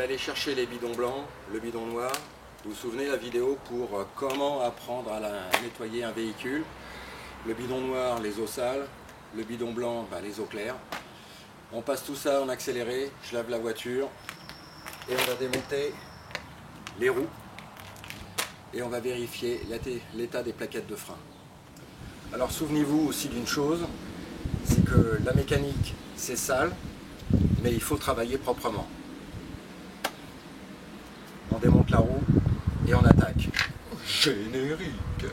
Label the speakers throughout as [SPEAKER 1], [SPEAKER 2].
[SPEAKER 1] vais aller chercher les bidons blancs, le bidon noir. Vous vous souvenez la vidéo pour comment apprendre à nettoyer un véhicule. Le bidon noir, les eaux sales. Le bidon blanc, les eaux claires. On passe tout ça en accéléré. Je lave la voiture. Et on va démonter les roues. Et on va vérifier l'état des plaquettes de frein. Alors souvenez-vous aussi d'une chose, c'est que la mécanique c'est sale, mais il faut travailler proprement. On démonte la roue et on attaque. Générique.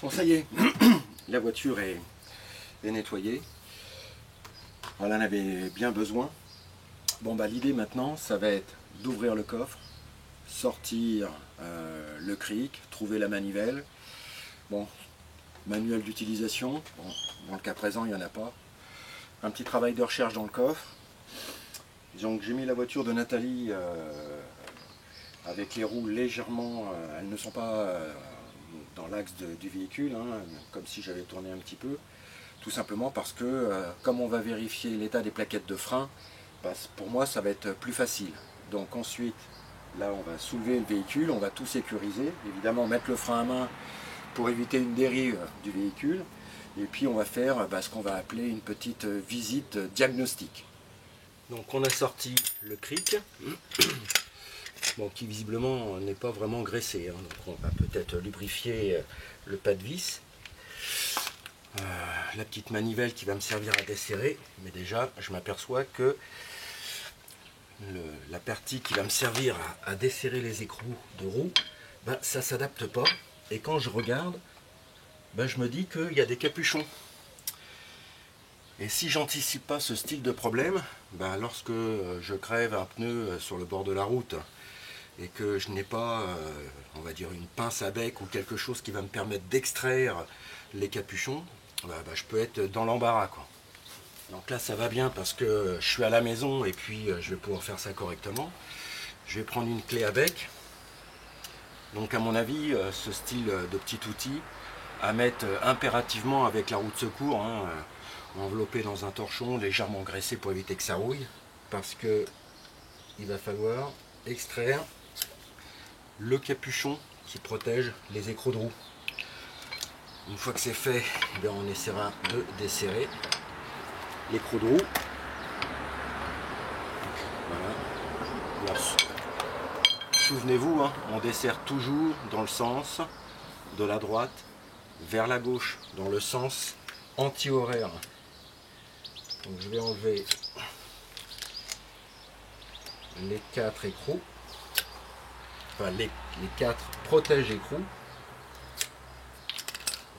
[SPEAKER 1] Bon, ça y est, la voiture est nettoyée. Elle en avait bien besoin. Bon, l'idée maintenant, ça va être d'ouvrir le coffre, sortir le cric, trouver la manivelle. Bon, manuel d'utilisation, bon, dans le cas présent, il n'y en a pas. Un petit travail de recherche dans le coffre. Donc j'ai mis la voiture de Nathalie avec les roues légèrement, elles ne sont pas dans l'axe du véhicule, hein, comme si j'avais tourné un petit peu, tout simplement parce que comme on va vérifier l'état des plaquettes de frein, pour moi ça va être plus facile. Donc ensuite, là on va soulever le véhicule, on va tout sécuriser, évidemment mettre le frein à main pour éviter une dérive du véhicule, et puis on va faire ce qu'on va appeler une petite visite diagnostique. Donc on a sorti le cric. Bon, qui visiblement n'est pas vraiment graissé, hein. Donc on va peut-être lubrifier le pas de vis. La petite manivelle qui va me servir à desserrer, mais déjà je m'aperçois que la partie qui va me servir à desserrer les écrous de roue, ça ne s'adapte pas. Et quand je regarde, je me dis qu'il y a des capuchons. Et si j'anticipe pas ce style de problème, lorsque je crève un pneu sur le bord de la route, et que je n'ai pas, on va dire, une pince à bec ou quelque chose qui va me permettre d'extraire les capuchons, je peux être dans l'embarras, quoi. Donc là, ça va bien parce que je suis à la maison et puis je vais pouvoir faire ça correctement. Je vais prendre une clé à bec. Donc à mon avis, ce style de petit outil à mettre impérativement avec la roue de secours, hein, enveloppé dans un torchon, légèrement graissé pour éviter que ça rouille, parce que il va falloir extraire le capuchon qui protège les écrous de roue. Une fois que c'est fait, on essaiera de desserrer l'écrou de roue. Voilà. Souvenez-vous, hein, on dessert toujours dans le sens de la droite vers la gauche, dans le sens anti-horaire. Donc je vais enlever les 4 écrous. Enfin, les 4 protèges écrous.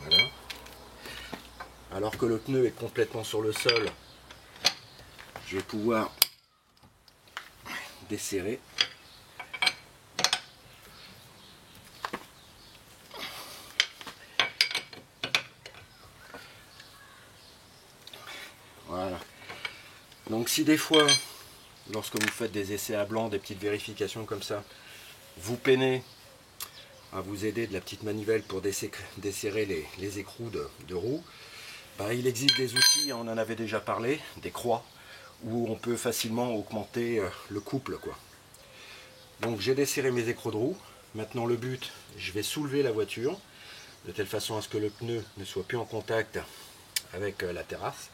[SPEAKER 1] Voilà. Alors que le pneu est complètement sur le sol, je vais pouvoir desserrer. Voilà. Donc si des fois, lorsque vous faites des essais à blanc, des petites vérifications comme ça, vous peinez à vous aider de la petite manivelle pour desserrer les écrous de roue, il existe des outils, on en avait déjà parlé, des croix, où on peut facilement augmenter le couple, quoi. Donc j'ai desserré mes écrous de roue. Maintenant le but, je vais soulever la voiture de telle façon à ce que le pneu ne soit plus en contact avec la terrasse.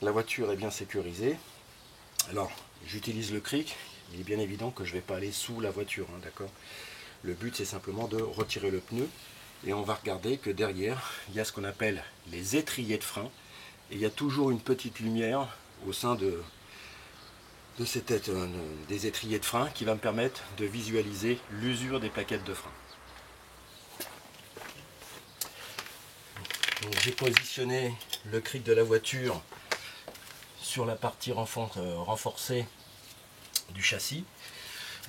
[SPEAKER 1] La voiture est bien sécurisée. Alors j'utilise le cric. Il est bien évident que je ne vais pas aller sous la voiture, hein, d'accord. Le but c'est simplement de retirer le pneu et on va regarder que derrière il y a ce qu'on appelle les étriers de frein et il y a toujours une petite lumière au sein de des étriers de frein qui va me permettre de visualiser l'usure des plaquettes de frein. J'ai positionné le cric de la voiture sur la partie renforcée du châssis.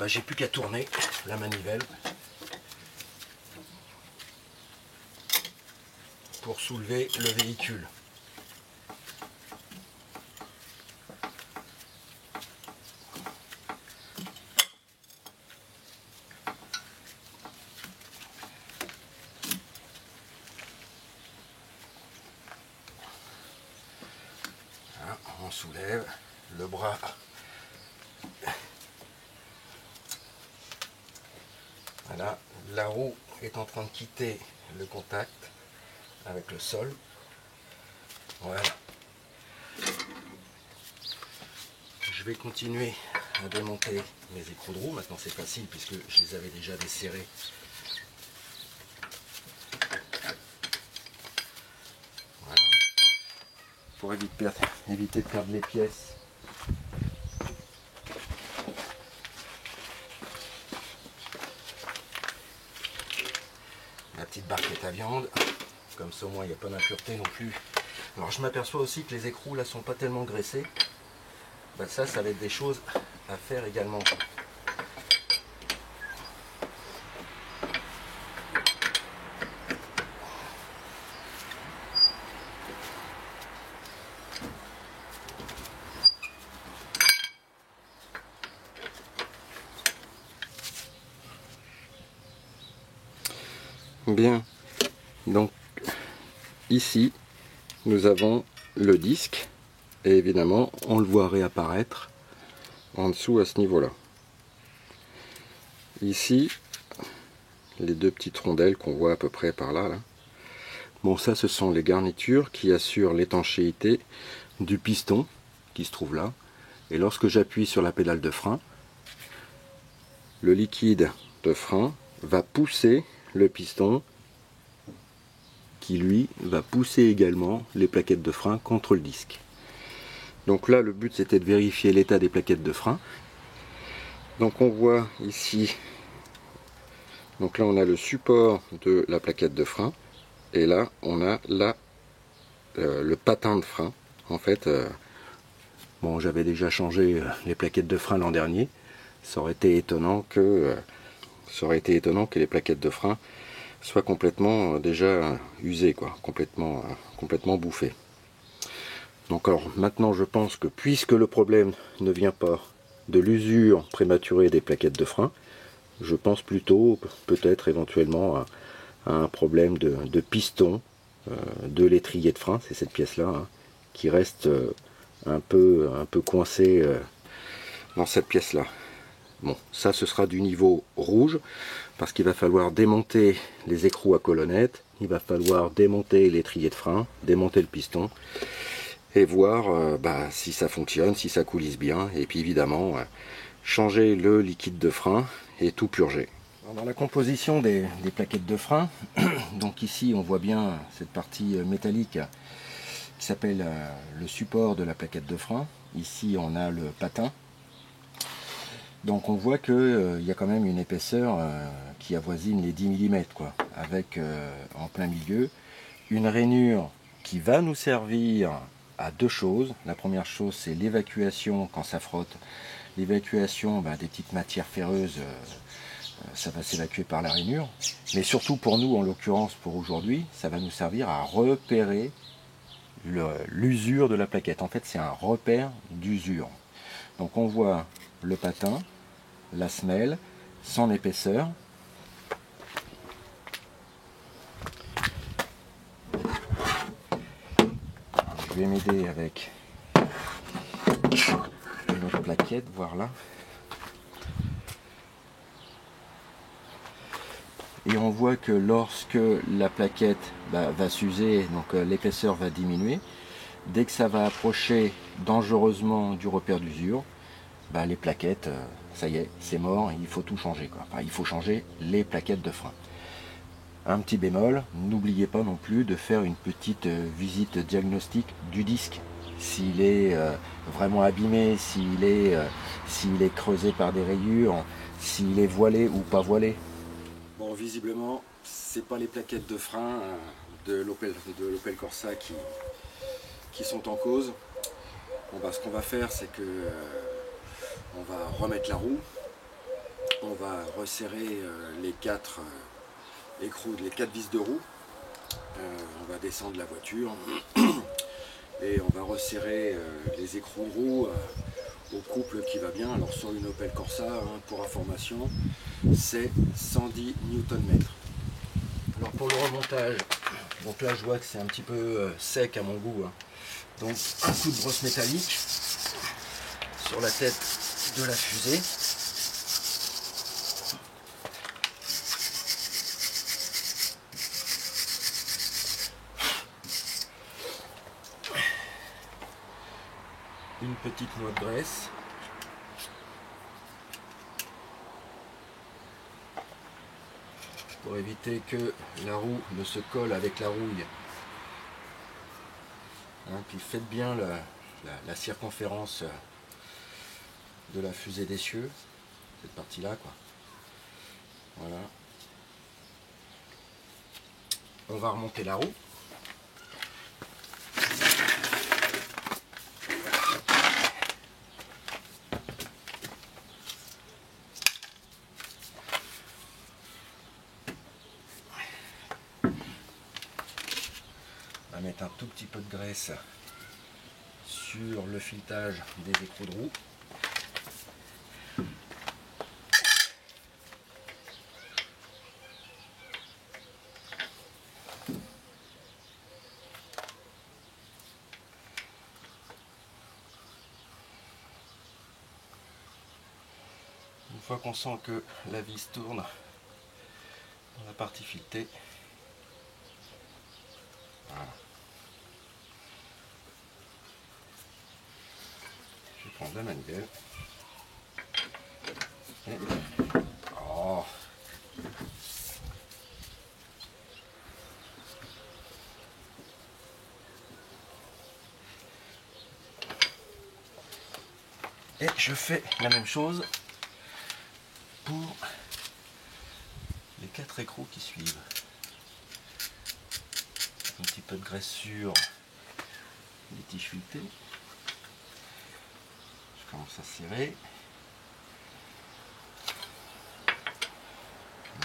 [SPEAKER 1] J'ai plus qu'à tourner la manivelle pour soulever le véhicule. Voilà, on soulève le bras. Voilà, la roue est en train de quitter le contact avec le sol. Voilà. Je vais continuer à démonter mes écrous de roue. Maintenant c'est facile puisque je les avais déjà desserrés. Voilà. Pour éviter de perdre les pièces. La petite barquette à viande, comme ça au moins il n'y a pas d'impureté non plus. Alors je m'aperçois aussi que les écrous là sont pas tellement graissés. Ça va être des choses à faire également. Bien, donc ici nous avons le disque et évidemment on le voit réapparaître en dessous à ce niveau là. Ici les deux petites rondelles qu'on voit à peu près par là, bon ça ce sont les garnitures qui assurent l'étanchéité du piston qui se trouve là, et lorsque j'appuie sur la pédale de frein, le liquide de frein va pousser le piston qui lui va pousser également les plaquettes de frein contre le disque. Donc là le but c'était de vérifier l'état des plaquettes de frein. Donc on voit ici, donc là on a le support de la plaquette de frein et là on a le patin de frein. En fait, bon j'avais déjà changé les plaquettes de frein l'an dernier, ça aurait été étonnant que les plaquettes de frein soient complètement déjà usées, quoi, complètement bouffées. Donc alors maintenant je pense que puisque le problème ne vient pas de l'usure prématurée des plaquettes de frein, je pense plutôt peut-être éventuellement à un problème de piston de l'étrier de frein, c'est cette pièce là hein, qui reste un peu coincée dans cette pièce là. Bon, ça ce sera du niveau rouge parce qu'il va falloir démonter les écrous à colonnettes, il va falloir démonter l'étrier de frein, démonter le piston et voir si ça fonctionne, si ça coulisse bien, et puis évidemment changer le liquide de frein et tout purger. Dans la composition des plaquettes de frein, donc ici on voit bien cette partie métallique qui s'appelle le support de la plaquette de frein. Ici on a le patin. Donc on voit qu'il y a quand même une épaisseur qui avoisine les 10 mm, quoi, avec en plein milieu une rainure qui va nous servir à deux choses. La première chose c'est l'évacuation quand ça frotte, l'évacuation des petites matières ferreuses, ça va s'évacuer par la rainure, mais surtout pour nous en l'occurrence pour aujourd'hui, ça va nous servir à repérer l'usure de la plaquette. En fait c'est un repère d'usure. Donc on voit le patin, la semelle, son épaisseur. Je vais m'aider avec notre plaquette, voir là. Et on voit que lorsque la plaquette va s'user, donc l'épaisseur va diminuer, dès que ça va approcher dangereusement du repère d'usure, les plaquettes, ça y est, c'est mort, il faut tout changer, quoi. Enfin, il faut changer les plaquettes de frein. Un petit bémol, n'oubliez pas non plus de faire une petite visite diagnostique du disque. S'il est vraiment abîmé, s'il est creusé par des rayures, s'il est voilé ou pas voilé. Bon, visiblement, c'est pas les plaquettes de frein de l'Opel Corsa qui sont en cause. Bon, ce qu'on va faire, c'est que on va remettre la roue, on va resserrer les 4 écrous, les 4 vis de roue, on va descendre la voiture et on va resserrer les écrous de roue au couple qui va bien. Alors sur une Opel Corsa, pour information, c'est 110 Nm. Alors pour le remontage, donc là je vois que c'est un petit peu sec à mon goût, donc un coup de brosse métallique sur la tête de la fusée. Une petite noix de graisse. Pour éviter que la roue ne se colle avec la rouille. Puis faites bien la circonférence de la fusée d'essieu, cette partie là, quoi. Voilà. On va remonter la roue. On va mettre un tout petit peu de graisse sur le filetage des écrous de roue. Une fois qu'on sent que la vis tourne dans la partie filetée, voilà. Je vais prendre la manivelle. Et... oh. Et je fais la même chose pour les 4 écrous qui suivent. Un petit peu de graisse sur les tiges filetées. Je commence à serrer.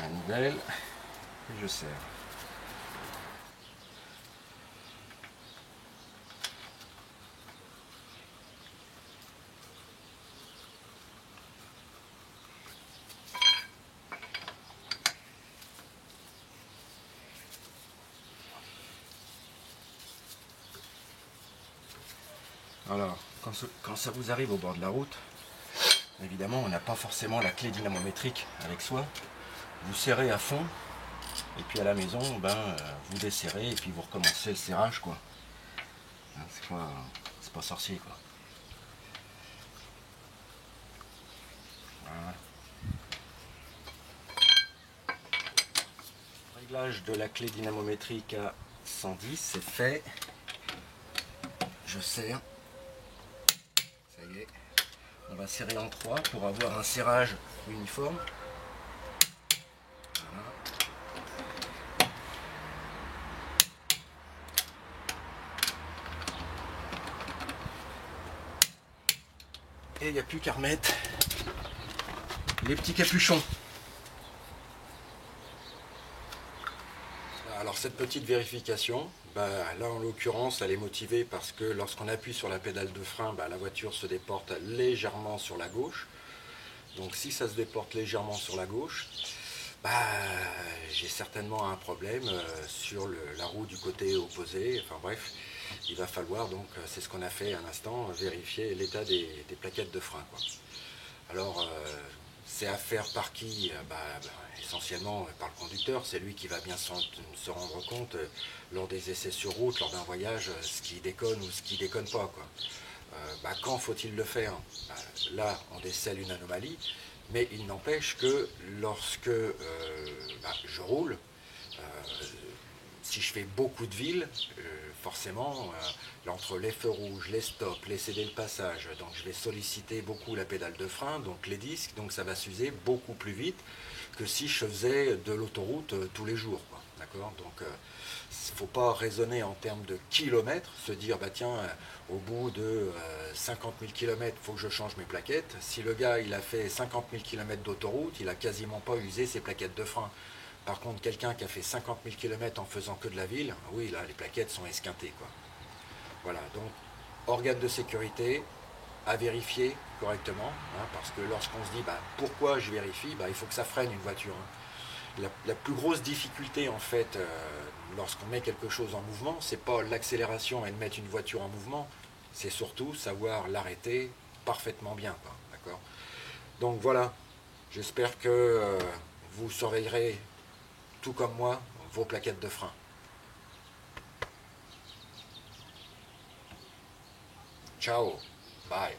[SPEAKER 1] Manivelle et je serre. Alors, quand ça vous arrive au bord de la route, évidemment, on n'a pas forcément la clé dynamométrique avec soi. Vous serrez à fond, et puis à la maison, vous desserrez, et puis vous recommencez le serrage, quoi. C'est pas sorcier, quoi. Voilà. Réglage de la clé dynamométrique à 110, c'est fait. Je serre. Ça y est. On va serrer en 3 pour avoir un serrage uniforme. Voilà. Et il n'y a plus qu'à remettre les petits capuchons. Alors cette petite vérification, là en l'occurrence elle est motivée parce que lorsqu'on appuie sur la pédale de frein, la voiture se déporte légèrement sur la gauche. Donc si ça se déporte légèrement sur la gauche, j'ai certainement un problème sur la roue du côté opposé. Enfin bref, il va falloir donc, c'est ce qu'on a fait à l'instant, vérifier l'état des plaquettes de frein, quoi. Alors, c'est à faire par qui? Essentiellement par le conducteur, c'est lui qui va bien se rendre compte lors des essais sur route, lors d'un voyage, ce qui déconne ou ce qui déconne pas, quoi. Quand faut-il le faire? Là, on décèle une anomalie, mais il n'empêche que lorsque je roule, si je fais beaucoup de villes, forcément, entre les feux rouges, les stops, les céder le passage, donc je vais solliciter beaucoup la pédale de frein, donc les disques, donc ça va s'user beaucoup plus vite que si je faisais de l'autoroute tous les jours, quoi. D'accord? Donc il ne faut pas raisonner en termes de kilomètres, se dire tiens, au bout de 50 000 km, il faut que je change mes plaquettes. Si le gars il a fait 50 000 km d'autoroute, il n'a quasiment pas usé ses plaquettes de frein. Par contre, quelqu'un qui a fait 50 000 km en faisant que de la ville, oui, là, les plaquettes sont esquintées, quoi. Voilà, donc, organe de sécurité, à vérifier correctement, hein, parce que lorsqu'on se dit, pourquoi je vérifie, il faut que ça freine une voiture. Hein. La plus grosse difficulté, en fait, lorsqu'on met quelque chose en mouvement, c'est pas l'accélération et de mettre une voiture en mouvement, c'est surtout savoir l'arrêter parfaitement bien, quoi, d'accord? Donc voilà, j'espère que vous surveillerez tout comme moi, vos plaquettes de frein. Ciao, bye.